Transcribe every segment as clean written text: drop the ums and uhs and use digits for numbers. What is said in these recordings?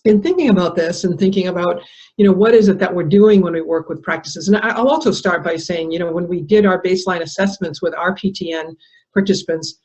in thinking about this and thinking about, what is it that we're doing when we work with practices. And I'll also start by saying, when we did our baseline assessments with our PTN participants,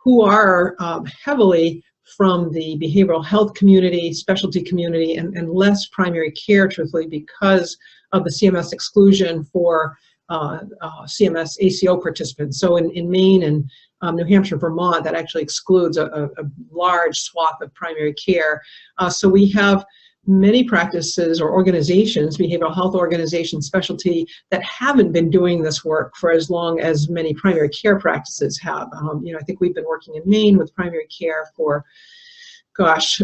who are heavily from the behavioral health community, specialty community, and less primary care, truthfully, because of the CMS exclusion for CMS ACO participants. So in Maine and New Hampshire, Vermont, that actually excludes a large swath of primary care. So we have many practices or organizations, behavioral health organizations, specialty, that haven't been doing this work for as long as many primary care practices have. I think we've been working in Maine with primary care for, close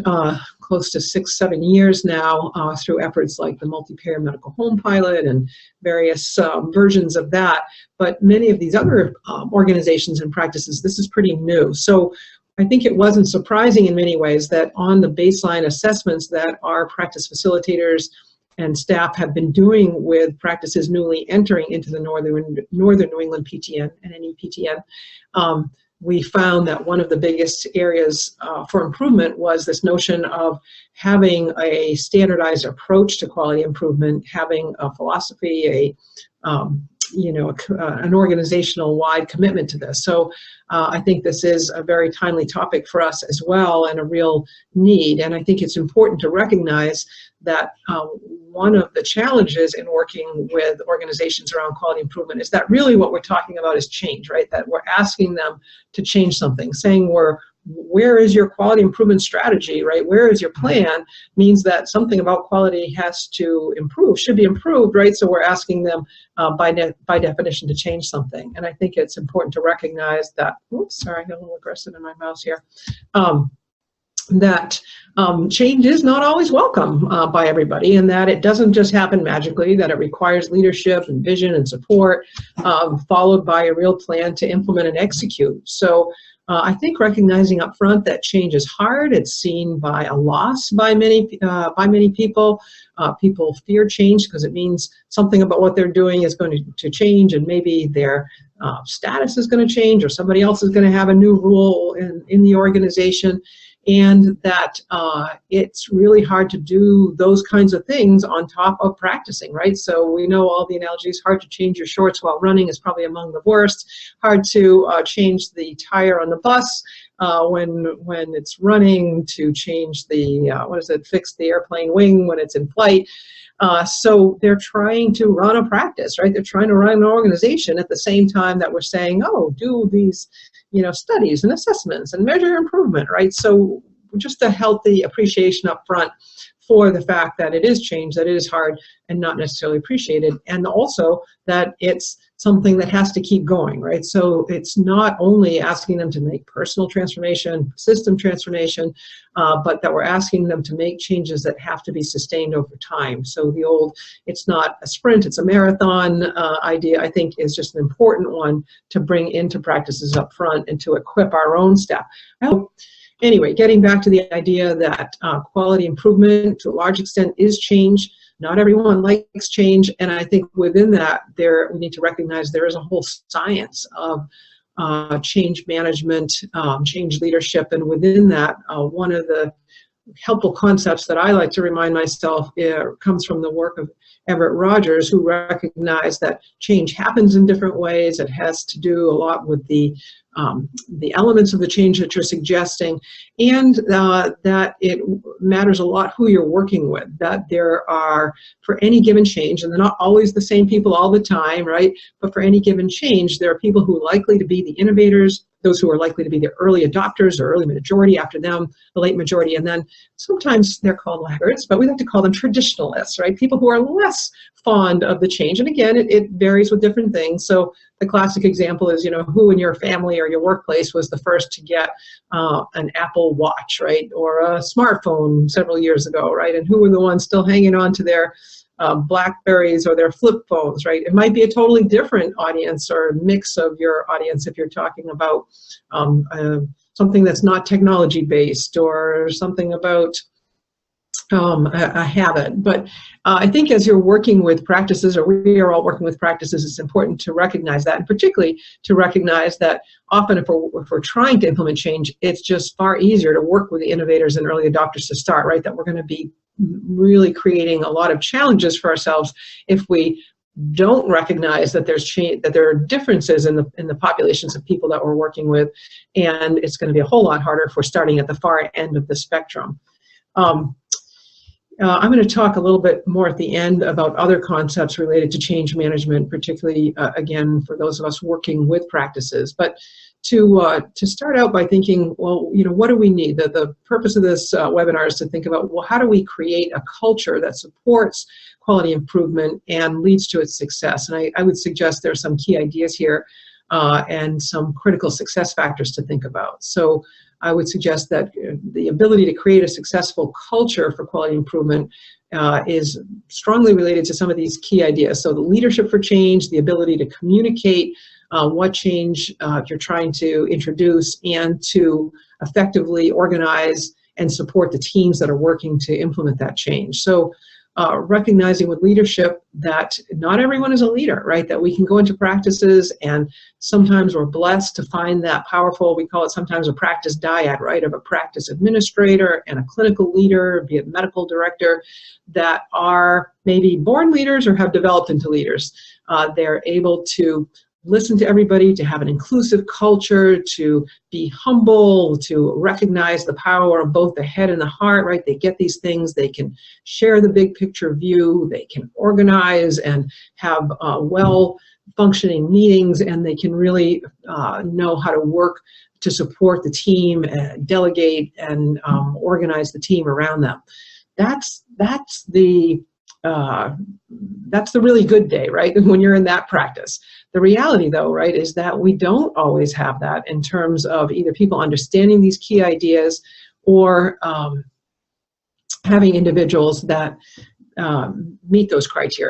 to 6-7 years now, through efforts like the multi-payer medical home pilot and various versions of that. But many of these other organizations and practices, this is pretty new. So I think it wasn't surprising in many ways that on the baseline assessments that our practice facilitators and staff have been doing with practices newly entering into the Northern New England PTN and NEPTN, we found that one of the biggest areas for improvement was this notion of having a standardized approach to quality improvement, having a philosophy, an organizational-wide commitment to this. So I think this is a very timely topic for us as well, and a real need. And I think it's important to recognize that one of the challenges in working with organizations around quality improvement is that really what we're talking about is change, right? That we're asking them to change something, saying where is your quality improvement strategy, right? Where is your plan? Means that something about quality has to improve, should be improved, right? So we're asking them by definition to change something. And I think it's important to recognize that, oops, sorry, I got a little aggressive in my mouse here, that change is not always welcome by everybody, and that it doesn't just happen magically, that it requires leadership and vision and support, followed by a real plan to implement and execute. So I think recognizing up front that change is hard. It's seen by a loss by many people. People fear change because it means something about what they're doing is going to change, and maybe their status is going to change, or somebody else is going to have a new role in the organization. And that it's really hard to do those kinds of things on top of practicing, right? So we know all the analogies. Hard to change your shorts while running is probably among the worst. Hard to change the tire on the bus when it's running, to change the, fix the airplane wing when it's in flight. So they're trying to run a practice, right? They're trying to run an organization at the same time that we're saying, oh, do these, studies and assessments and measure improvement, right? So just a healthy appreciation up front for the fact that it is change, that it is hard and not necessarily appreciated, and also that it's something that has to keep going, right? So it's not only asking them to make personal transformation, system transformation, but that we're asking them to make changes that have to be sustained over time. So the old, it's not a sprint, it's a marathon idea, I think is just an important one to bring into practices up front and to equip our own staff. Anyway, getting back to the idea that quality improvement to a large extent is change. Not everyone likes change, and I think within that, we need to recognize there is a whole science of change management, change leadership, and within that, one of the helpful concepts that I like to remind myself comes from the work of Everett Rogers, who recognized that change happens in different ways. It has to do a lot with the elements of the change that you're suggesting, and that it matters a lot who you're working with, that there are, for any given change, and they're not always the same people all the time, right? But for any given change, there are people who are likely to be the innovators, those who are likely to be the early adopters or early majority, after them, the late majority, and then sometimes they're called laggards, but we like to call them traditionalists, right? People who are less fond of the change. And again, it varies with different things. So the classic example is, who in your family or your workplace was the first to get an Apple Watch, right? Or a smartphone several years ago, right? And who were the ones still hanging on to their Blackberries or their flip phones, right? It might be a totally different audience or mix of your audience if you're talking about something that's not technology based, or something about a habit. But I think as you're working with practices, or we are all working with practices, it's important to recognize that, and particularly to recognize that often if we're trying to implement change, it's just far easier to work with the innovators and early adopters to start, right? That we're going to be really creating a lot of challenges for ourselves if we don't recognize that there's change, that there are differences in the populations of people that we're working with, and it's going to be a whole lot harder if we're starting at the far end of the spectrum. I'm going to talk a little bit more at the end about other concepts related to change management, particularly, again, for those of us working with practices. But to start out by thinking, well, what do we need? The purpose of this webinar is to think about, well, how do we create a culture that supports quality improvement and leads to its success? And I would suggest there are some key ideas here and some critical success factors to think about. So I would suggest that the ability to create a successful culture for quality improvement is strongly related to some of these key ideas. So the leadership for change, the ability to communicate what change you're trying to introduce, and to effectively organize and support the teams that are working to implement that change. So recognizing with leadership that not everyone is a leader, right? That we can go into practices, and sometimes we're blessed to find that powerful, we call it sometimes a practice dyad, right? Of a practice administrator and a clinical leader, be it medical director, that are maybe born leaders or have developed into leaders. They're able to listen to everybody, to have an inclusive culture, to be humble, to recognize the power of both the head and the heart, right? They get these things, they can share the big picture view, they can organize and have well-functioning meetings, and they can really know how to work to support the team, delegate, and organize the team around them. That's the really good day, right? When you're in that practice. The reality, though, right, is that we don't always have that in terms of either people understanding these key ideas or having individuals that meet those criteria.